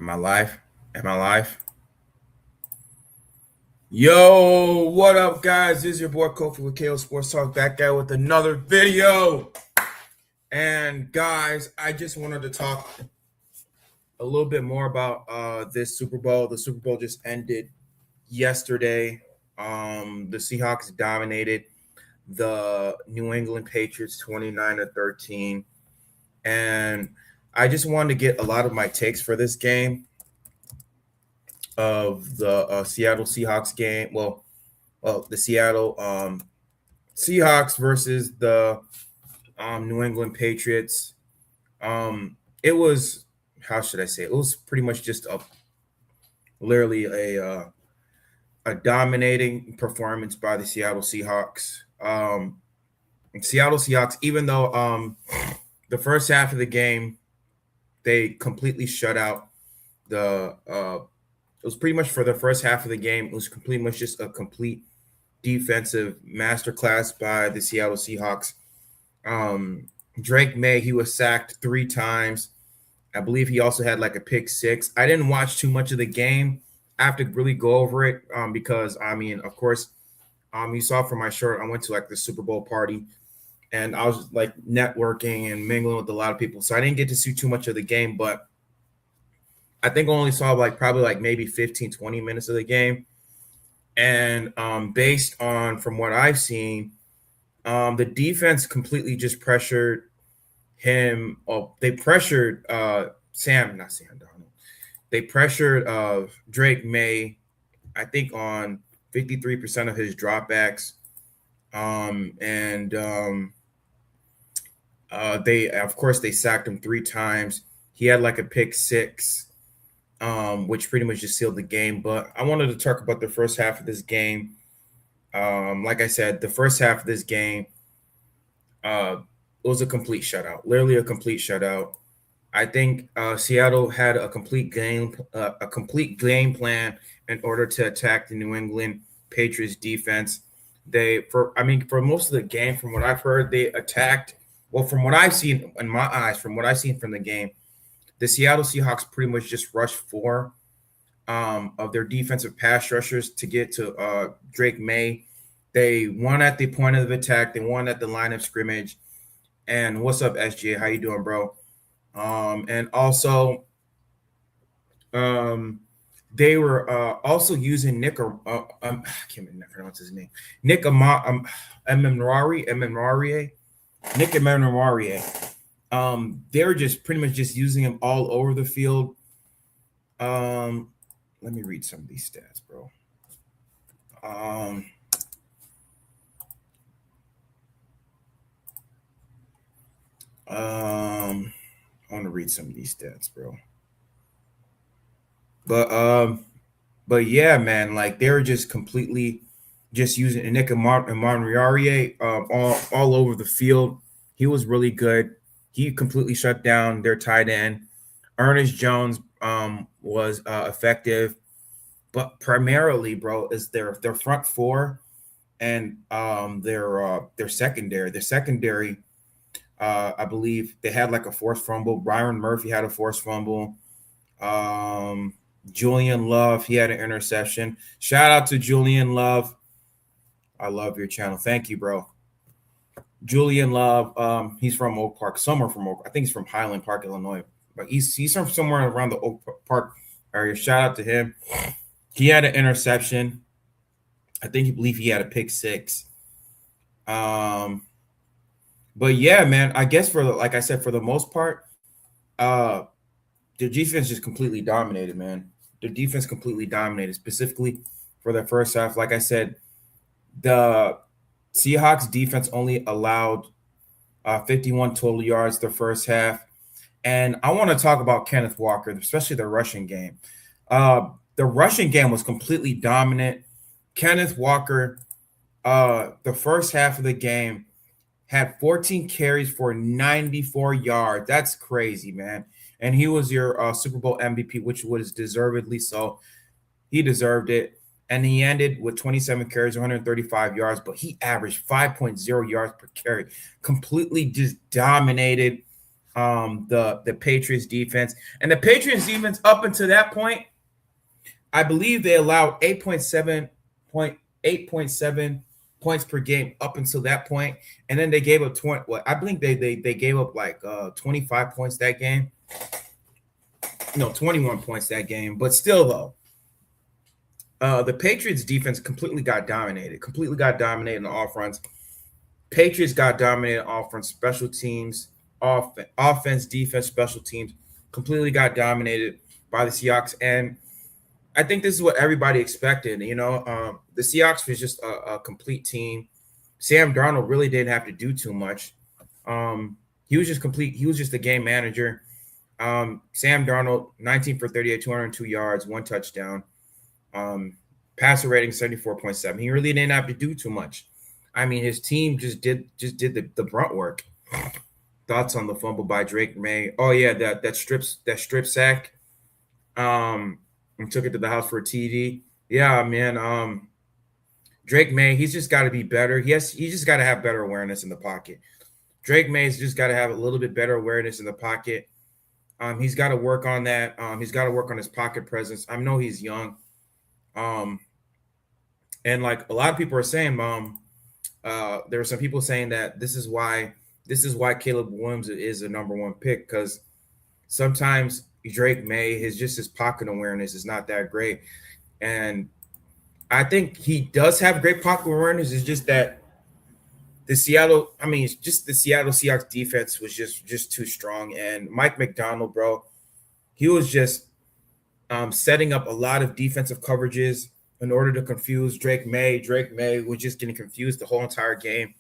Am I live? Am I live? Yo, what up, guys? This is your boy Kofi with KO Sports Talk, back out with another video. And guys, I just wanted to talk a little bit more about this Super Bowl. The Super Bowl just ended yesterday. The Seahawks dominated the New England Patriots 29-13. And I just wanted to get a lot of my takes for this game of the Seattle Seahawks game. Well, the Seattle Seahawks versus the New England Patriots. It was, how should I say? It was pretty much just literally a dominating performance by the Seattle Seahawks. Seattle Seahawks, even though the first half of the game they completely shut out the. It was pretty much for the first half of the game. It was pretty much just a complete defensive masterclass by the Seattle Seahawks. Drake May, he was sacked 3 times. I believe he also had like a pick 6. I didn't watch too much of the game. I have to really go over it because, I mean, of course, you saw from my shirt, I went to like the Super Bowl party and I was like networking and mingling with a lot of people. So I didn't get to see too much of the game, but I think I only saw probably maybe 15, 20 minutes of the game. And based on from what I've seen, the defense completely just pressured him. Oh, they pressured not Sam Donald. They pressured Drake May, I think, on 53% of his dropbacks. They, of course, they sacked him 3 times. He had like a pick 6. Which pretty much just sealed the game. But I wanted to talk about the first half of this game. Like I said, the first half of this game, it was a complete shutout, literally a complete shutout. I think Seattle had a complete game plan in order to attack the New England Patriots defense. For most of the game, from what I've heard, they attacked. Well, from what I've seen in my eyes, from what I've seen from the game, the Seattle Seahawks pretty much just rushed 4 of their defensive pass rushers to get to Drake May. They won at the point of attack. They won at the line of scrimmage. And what's up, SGA? How you doing, bro? And also, they were also using Nick. I can't pronounce his name. Nick Emiuate. Nick Emiuate. They were just pretty much just using him all over the field. Let me read some of these stats, bro. I want to read some of these stats, bro. But yeah, man, like they were just completely just using Nick Emiuate all over the field. He was really good. He completely shut down their tight end. Ernest Jones was effective, but primarily, bro, is their front 4 and their secondary. Their secondary, I believe they had like a forced fumble. Byron Murphy had a forced fumble. Julian Love, he had an interception. Shout out to Julian Love. I love your channel. Thank you, bro. Julian Love, he's from Oak Park, somewhere from Oak. I think he's from Highland Park, Illinois, but he's from somewhere around the Oak Park area. Shout out to him. He had an interception. I believe he had a pick 6. But yeah, man, I guess like I said, for the most part, the defense just completely dominated, man. The defense completely dominated, specifically for the first half. Like I said, the Seahawks defense only allowed 51 total yards the first half. And I want to talk about Kenneth Walker, especially the rushing game. The rushing game was completely dominant. Kenneth Walker, the first half of the game, had 14 carries for 94 yards. That's crazy, man. And he was your Super Bowl MVP, which was deservedly so. He deserved it. And he ended with 27 carries, 135 yards, but he averaged 5.0 yards per carry. Completely just dominated the Patriots defense. And the Patriots defense up until that point, I believe they allowed 8.7 points per game up until that point. And then they gave up 20. Well, I believe they gave up like 25 points that game. No, 21 points that game. But still, though, the Patriots defense completely got dominated on all fronts. Patriots got dominated on offense, special teams, offense, defense, special teams, completely got dominated by the Seahawks. And I think this is what everybody expected. The Seahawks was just a complete team. Sam Darnold really didn't have to do too much. He was just complete. He was just a game manager. Sam Darnold, 19 for 38, 202 yards, 1 touchdown. Passer rating 74.7. He really didn't have to do too much. I mean, his team just did the brunt work. Thoughts on the fumble by Drake May? Oh yeah, that strip sack. And took it to the house for a TD. Yeah, man. Drake May, he's just got to be better. He's just got to have better awareness in the pocket. Drake May's just got to have a little bit better awareness in the pocket. He's got to work on that. He's got to work on his pocket presence. I know he's young. And like a lot of people are saying, there were some people saying that this is why Caleb Williams is a number 1 pick, because sometimes Drake May, his pocket awareness is not that great. And I think he does have great pocket awareness. It's just that the Seattle Seahawks defense was just too strong. And Mike McDonald, bro, he was just setting up a lot of defensive coverages in order to confuse Drake May. Drake May was just getting confused the whole entire game.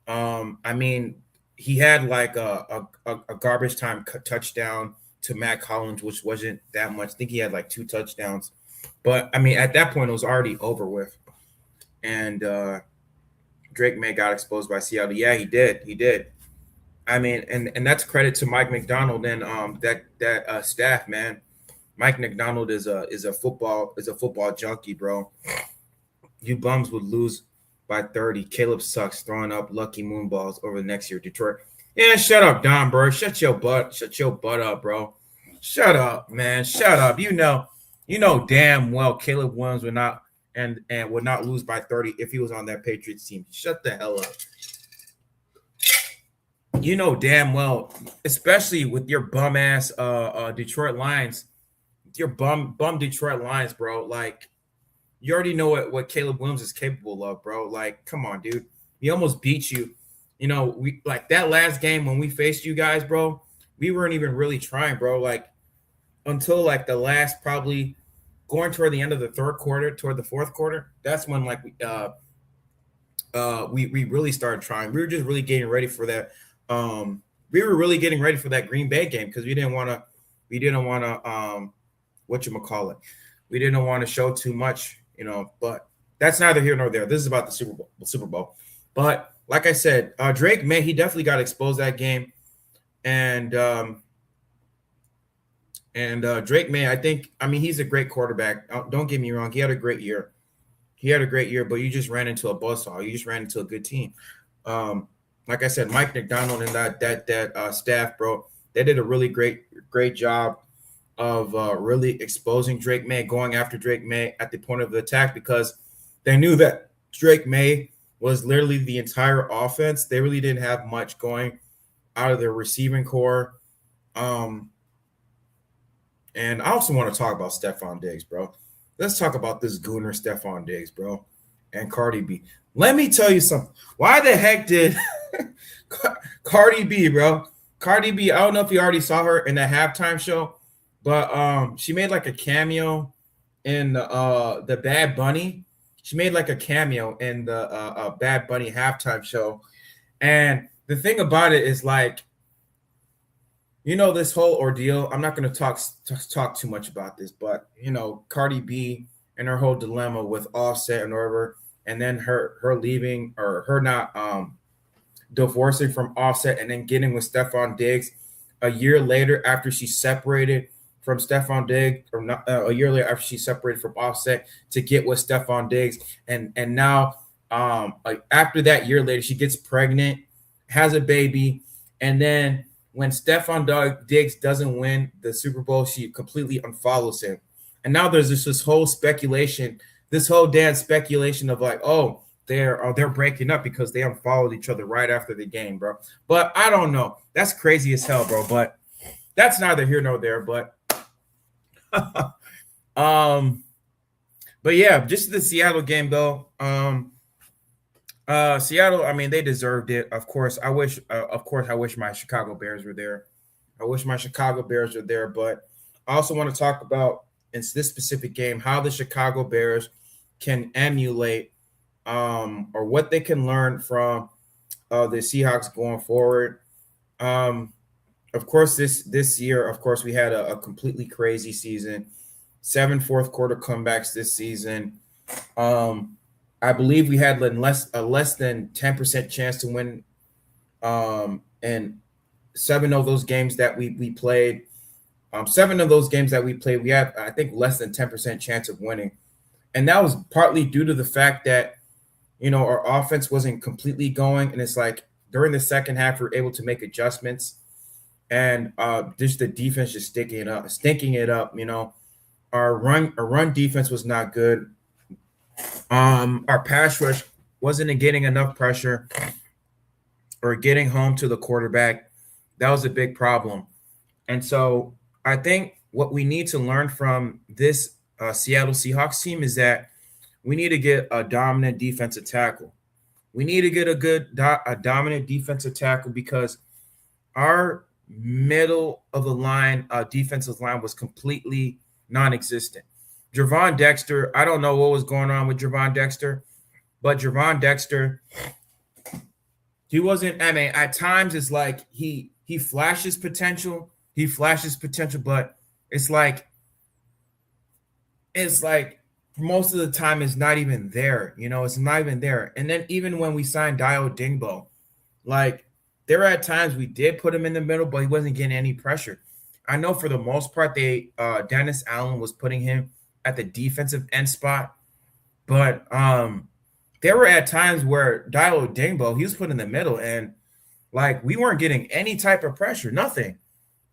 I mean, he had like a garbage time touchdown to Matt Collins, which wasn't that much. I think he had like 2 touchdowns. But, I mean, at that point, it was already over with. And Drake May got exposed by Seattle. Yeah, he did. I mean, and that's credit to Mike McDonald and that staff, man. Mike McDonald is a football junkie, bro. You bums would lose by 30. Caleb sucks, throwing up lucky moon balls over the next year. Detroit. Yeah, shut up, Don Burr. Shut your butt up, bro. Shut up, man. Shut up. You know damn well Caleb Williams would not and would not lose by 30 if he was on that Patriots team. Shut the hell up. You know damn well, especially with your bum ass Detroit Lions. Your bum Detroit Lions, bro. Like, you already know what Caleb Williams is capable of, bro. Like, come on, dude. He almost beat you. We like that last game when we faced you guys, bro. We weren't even really trying, bro. Like, until like the last, probably going toward the end of the third quarter, toward the fourth quarter. That's when like we really started trying. We were just really getting ready for that. We were really getting ready for that Green Bay game because we didn't want to we didn't want to show too much, but that's neither here nor there. This is about the Super Bowl. But like I said, Drake May, he definitely got exposed that game. And Drake May, he's a great quarterback. Don't get me wrong. He had a great year. But you just ran into a buzzsaw. You just ran into a good team. Like I said, Mike McDonald and that staff, bro, they did a really great job of really exposing Drake May, going after Drake May at the point of the attack, because they knew that Drake May was literally the entire offense. They really didn't have much going out of their receiving core. And I also want to talk about Stephon Diggs, bro. Let's talk about this gooner Stephon Diggs, bro, and Cardi B. Let me tell you something. Why the heck did Cardi B, bro? Cardi B, I don't know if you already saw her in the halftime show, but she made like a cameo in the Bad Bunny. She made like a cameo in the Bad Bunny halftime show. And the thing about it is, like, this whole ordeal, I'm not going to talk too much about this, but, Cardi B and her whole dilemma with Offset and whatever, and then her leaving, or her not divorcing from Offset and then getting with Stephon Diggs a year later after she separated from Stephon Diggs, or not, a year later after she separated from Offset to get with Stephon Diggs. And now after that year later, she gets pregnant, has a baby, and then when Stephon Diggs doesn't win the Super Bowl, she completely unfollows him. And now there's this whole speculation, this whole dance speculation of like, oh, they're breaking up because they unfollowed each other right after the game, bro. But I don't know. That's crazy as hell, bro. But that's neither here nor there. But but yeah, just the Seattle game though. Seattle, I mean, they deserved it. Of course, I wish my Chicago Bears were there. I wish my Chicago Bears were there, but I also want to talk about in this specific game how the Chicago Bears can emulate or what they can learn from the Seahawks going forward. Of course, this year, of course, we had a completely crazy season. 7 fourth quarter comebacks this season. I believe we had a less than 10% chance to win. And 7 of those games that we played, 7 of those games that we played, we had, I think, less than 10% chance of winning. And that was partly due to the fact that, our offense wasn't completely going. And it's like during the second half, we were able to make adjustments. And just the defense just stinking it up. Our run defense was not good. Our pass rush wasn't getting enough pressure or getting home to the quarterback. That was a big problem. And so I think what we need to learn from this Seattle Seahawks team is that we need to get a dominant defensive tackle. We need to get a dominant defensive tackle because our middle of the line defensive line was completely non-existent. Gervon Dexter, I don't know what was going on with Gervon Dexter, but Gervon Dexter, he wasn't, I mean, at times it's like he flashes potential. He flashes potential, but it's like most of the time it's not even there. It's not even there. And then even when we signed Dio Dingbo, like there were at times we did put him in the middle, but he wasn't getting any pressure. I know for the most part, Dennis Allen was putting him at the defensive end spot, but there were at times where Dio Dingbo, he was put in the middle, and like we weren't getting any type of pressure, nothing.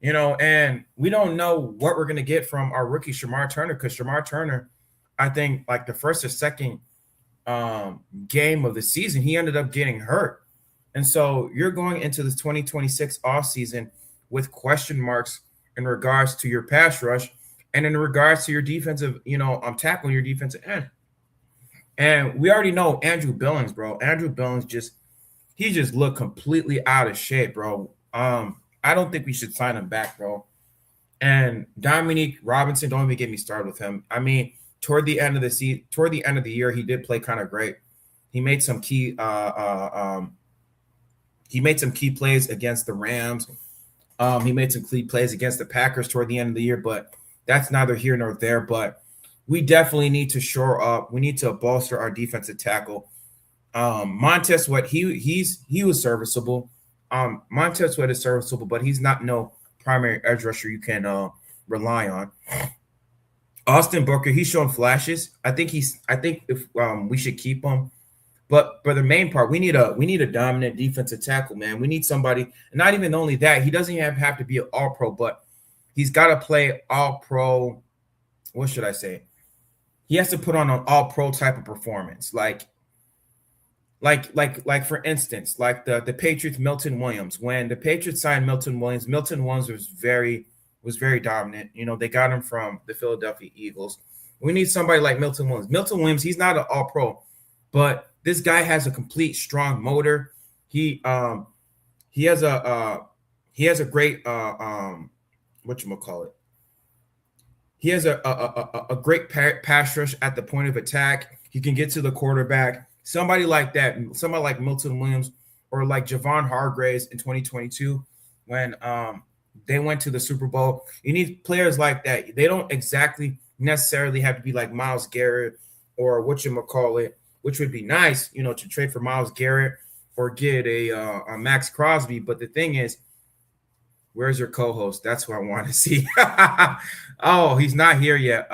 And we don't know what we're going to get from our rookie Shamar Turner, because Shamar Turner, I think like the first or second game of the season, he ended up getting hurt. And so you're going into this 2026 offseason with question marks in regards to your pass rush and in regards to your defensive, tackling your defensive end. And we already know Andrew Billings, bro. Andrew Billings just looked completely out of shape, bro. I don't think we should sign him back, bro. And Dominique Robinson, don't even get me started with him. I mean, toward the end of the year, he did play kind of great. He made some key plays against the Rams. He made some key plays against the Packers toward the end of the year, but that's neither here nor there. But we definitely need to shore up. We need to bolster our defensive tackle. Montez Sweat, he was serviceable. Montez Sweat is serviceable, but he's not no primary edge rusher you can rely on. Austin Booker, he's showing flashes. I think if we should keep him. But for the main part, we need a dominant defensive tackle, man. We need somebody, and not even only that, he doesn't even have to be an all-pro, but he's got to play all-pro. What should I say? He has to put on an all-pro type of performance. Like for instance, like the Patriots, Milton Williams. When the Patriots signed Milton Williams was very dominant. They got him from the Philadelphia Eagles. We need somebody like Milton Williams. Milton Williams, he's not an all-pro, but this guy has a complete strong motor. He has a great whatchamacallit. He has a great pass rush at the point of attack. He can get to the quarterback. Somebody like that, somebody like Milton Williams or like Javon Hargraves in 2022 when they went to the Super Bowl. You need players like that. They don't exactly necessarily have to be like Myles Garrett or whatchamacallit, which would be nice, to trade for Myles Garrett or get a Max Crosby. But the thing is, where's your co-host? That's who I want to see. Oh, he's not here yet.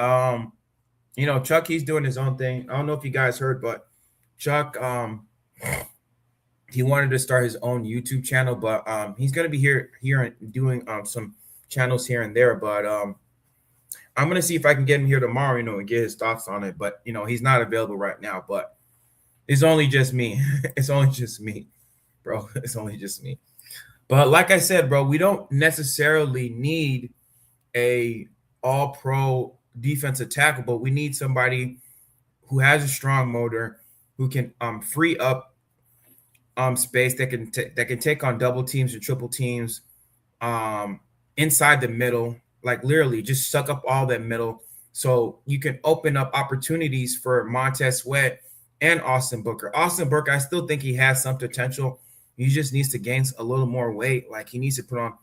Chuck, he's doing his own thing. I don't know if you guys heard, but Chuck, he wanted to start his own YouTube channel, but he's gonna be here and doing some channels here and there. But I'm gonna see if I can get him here tomorrow, and get his thoughts on it. But he's not available right now. But it's only just me. It's only just me, bro. It's only just me. But like I said, bro, we don't necessarily need a all-pro defensive tackle, but we need somebody who has a strong motor, who can free up space, that can take on double teams or triple teams inside the middle, like literally just suck up all that middle, so you can open up opportunities for Montez Sweat and Austin Booker. Austin Booker, I still think he has some potential. He just needs to gain a little more weight. Like, he needs to put on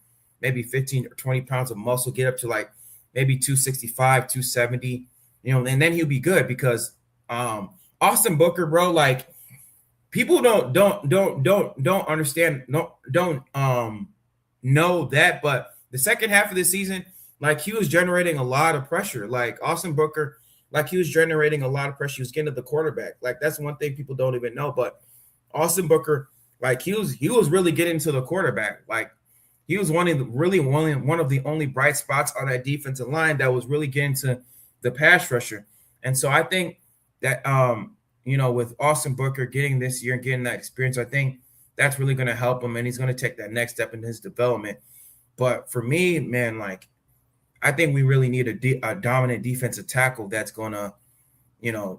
maybe 15 or 20 pounds of muscle, get up to like maybe 265, 270, and then he'll be good, because Austin Booker, bro, like, people don't understand, don't know that, but the second half of the season, like, he was generating a lot of pressure. Like, Austin Booker, like, he was generating a lot of pressure. He was getting to the quarterback. Like, that's one thing people don't even know. But Austin Booker, like, he was really getting to the quarterback. Like, he was one of the only bright spots on that defensive line that was really getting to the pass rusher. And so I think that with Austin Booker getting this year and getting that experience, I think that's really going to help him, and he's going to take that next step in his development. But for me, man, like, I think we really need a dominant defensive tackle that's gonna,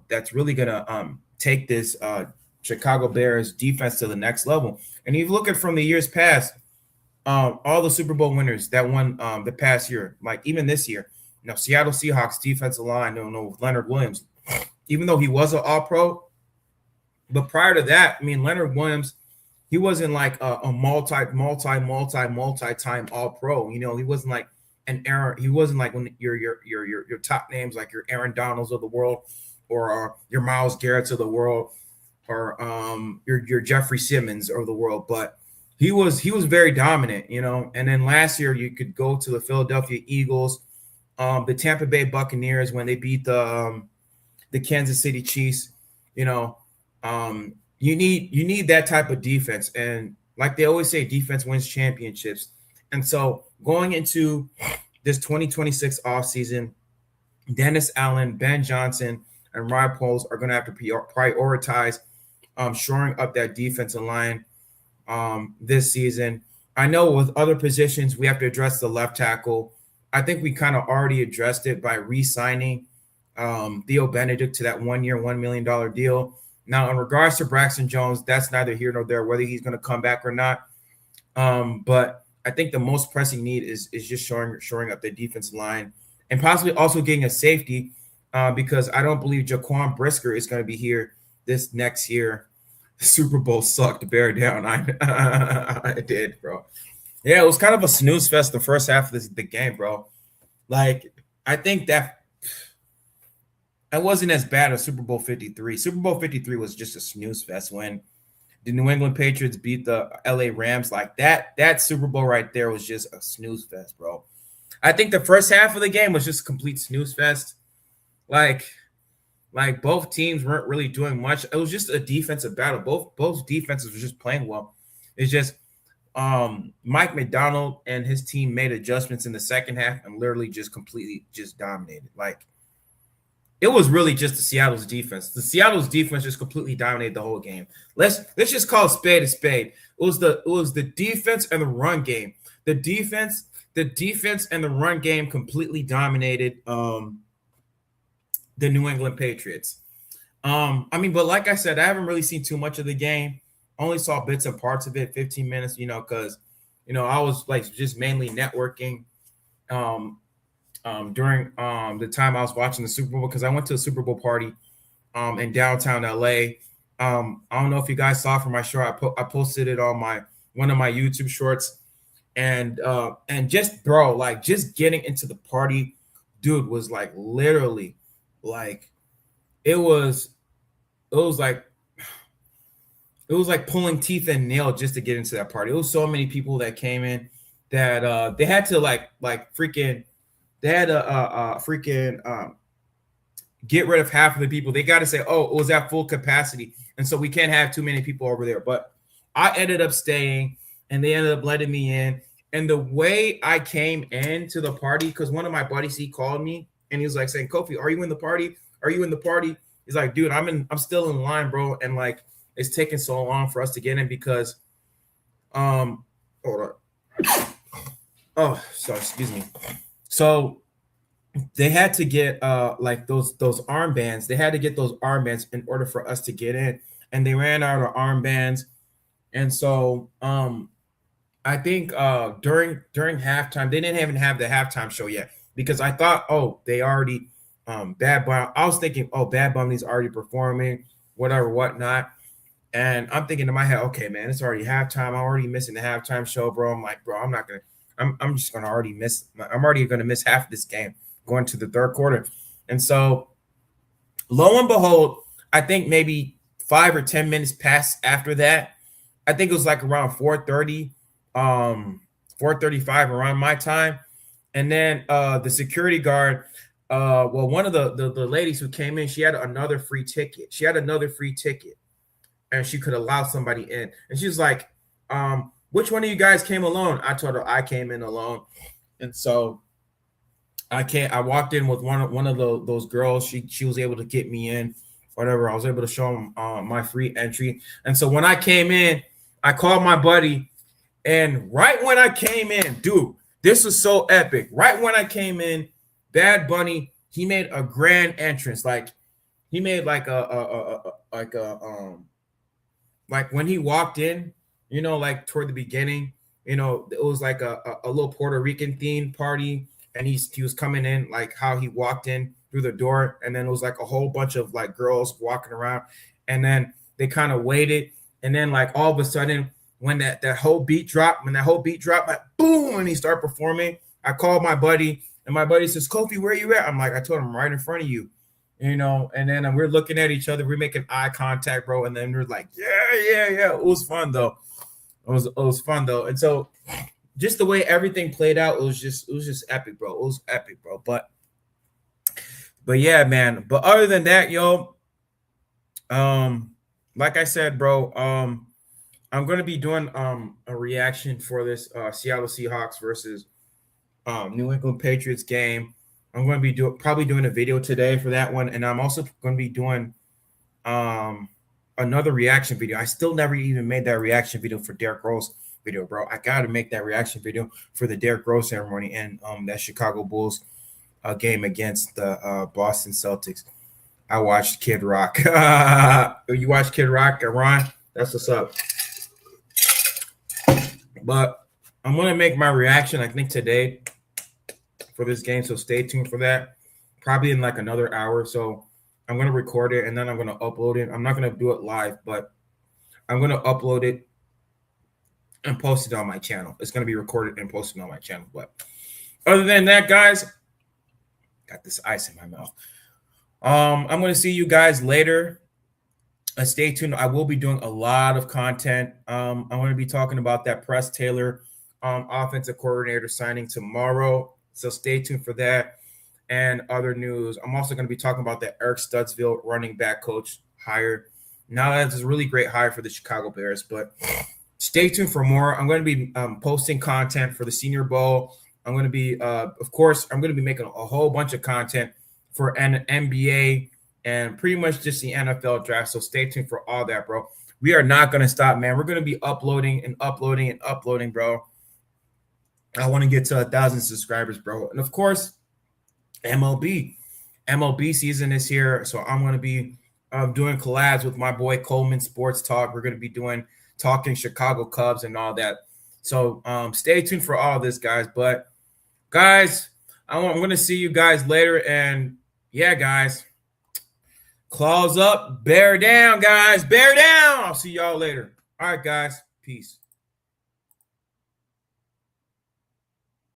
that's really gonna take this Chicago Bears defense to the next level. And if you look at from the years past, all the Super Bowl winners that won the past year, like even this year, Seattle Seahawks defensive line, with Leonard Williams, even though he was an All-Pro, but prior to that, I mean, Leonard Williams, he wasn't like a multi-time All-Pro. He wasn't like he wasn't like when your top names, like your Aaron Donalds of the world, or your Myles Garrett's of the world, or your Jeffrey Simmons of the world. But he was very dominant, And then last year, you could go to the Philadelphia Eagles, the Tampa Bay Buccaneers when they beat the Kansas City Chiefs. You need that type of defense, and like they always say, defense wins championships. And so going into this 2026 offseason, Dennis Allen, Ben Johnson, and Ryan Poles are going to have to prioritize shoring up that defensive line this season. I know with other positions, we have to address the left tackle. I think we kind of already addressed it by re-signing Theo Benedict to that 1 year, $1 million deal. Now, in regards to Braxton Jones, that's neither here nor there, whether he's going to come back or not. But I think the most pressing need is just shoring up the defensive line, and possibly also getting a safety, because I don't believe Jaquan Brisker is going to be here this next year. The Super Bowl sucked to bear down. I did, bro. Yeah, it was kind of a snooze fest the first half of the game, bro. Like, I think that wasn't as bad as Super Bowl 53. Super Bowl 53 was just a snooze fest when the New England Patriots beat the LA Rams. Like that Super Bowl right there was just a snooze fest, bro. I think the first half of the game was just a complete snooze fest. Like both teams weren't really doing much. It was just a defensive battle. Both defenses were just playing well. It's just Mike McDonald and his team made adjustments in the second half and literally just completely just dominated. Like, it was really just the Seattle's defense. The Seattle's defense just completely dominated the whole game. Let's just call a spade a spade. It was the defense and the run game. The defense and the run game completely dominated the New England Patriots. But like I said, I haven't really seen too much of the game. Only saw bits and parts of it, 15 minutes, because I was like just mainly networking during the time I was watching the Super Bowl, because I went to a Super Bowl party in downtown LA. I don't know if you guys saw from my show. I posted it on one of my YouTube shorts, and just, bro, like, just getting into the party, dude, was like literally like it was like pulling teeth and nail just to get into that party. It was so many people that came in that they had to get rid of half of the people. They got to say, oh, it was at full capacity, and so we can't have too many people over there. But I ended up staying, and they ended up letting me in. And the way I came into the party, because one of my buddies, he called me and he was like saying, Kofi, are you in the party? Are you in the party? He's like, dude, I'm still in line, bro. And like, it's taking so long for us to get in because hold on. Oh, sorry, excuse me. So they had to get like those armbands. They had to get those armbands in order for us to get in. And they ran out of armbands. And so I think during halftime, they didn't even have the halftime show yet because I thought, oh, they already Bad Bunny. I was thinking, oh, Bad Bunny's already performing, whatever, whatnot. And I'm thinking in my head, okay, man, it's already halftime. I'm already missing the halftime show, bro. I'm like, bro, I'm just gonna already miss. I'm already gonna miss half this game going to the third quarter. And so, lo and behold, I think maybe 5 or 10 minutes passed after that. I think it was like around 4:30, 4:35 around my time. And then the security guard, one of the ladies who came in, she had another free ticket. And she could allow somebody in. And she was like, which one of you guys came alone? I told her I came in alone. And so I walked in with one of those girls. She was able to get me in, whatever. I was able to show them my free entry. And so when I came in, I called my buddy. And right when I came in, dude, this was so epic. Right when I came in, Bad Bunny, he made a grand entrance. Like he made like like when he walked in, you know, like toward the beginning, you know, it was like a little Puerto Rican themed party, and he was coming in like how he walked in through the door, and then it was like a whole bunch of like girls walking around, and then they kind of waited, and then like all of a sudden when that whole beat dropped, like boom, and he started performing, I called my buddy, and my buddy says, Kofi, where you at? I'm like, I told him right in front of you. You know, and then we're looking at each other, we're making eye contact, bro, and then we're like, yeah. It was fun though. It was fun though, and so just the way everything played out, it was just epic, bro. It was epic, bro. But yeah, man. But other than that, yo, like I said, bro, I'm gonna be doing a reaction for this Seattle Seahawks versus New England Patriots game. I'm going to be probably doing a video today for that one, and I'm also going to be doing another reaction video. I still never even made that reaction video for Derrick Rose video, bro. I got to make that reaction video for the Derrick Rose ceremony and that Chicago Bulls game against the Boston Celtics. I watched Kid Rock. You watch Kid Rock, Ron? That's what's up. But I'm going to make my reaction, I think, today for this game, so stay tuned for that. Probably in like another hour. So I'm going to record it and then I'm going to upload it. I'm not going to do it live, but I'm going to upload it and post it on my channel. It's going to be recorded and posted on my channel. But other than that, guys, got this ice in my mouth. I'm going to see you guys later. Stay tuned. I will be doing a lot of content. I'm going to be talking about that Press Taylor offensive coordinator signing tomorrow. So stay tuned for that and other news. I'm also going to be talking about that Eric Studsville running back coach hire. Now that's a really great hire for the Chicago Bears, but stay tuned for more. I'm going to be posting content for the Senior Bowl. I'm going to be, of course, I'm going to be making a whole bunch of content for an NBA and pretty much just the NFL draft. So stay tuned for all that, bro. We are not going to stop, man. We're going to be uploading, bro. I want to get to 1,000 subscribers, bro. And of course, MLB season is here. So I'm going to be doing collabs with my boy Coleman Sports Talk. We're going to be talking Chicago Cubs and all that. So stay tuned for all this, guys. But guys, I'm going to see you guys later. And yeah, guys, claws up, bear down, guys. Bear down. I'll see y'all later. All right, guys. Peace.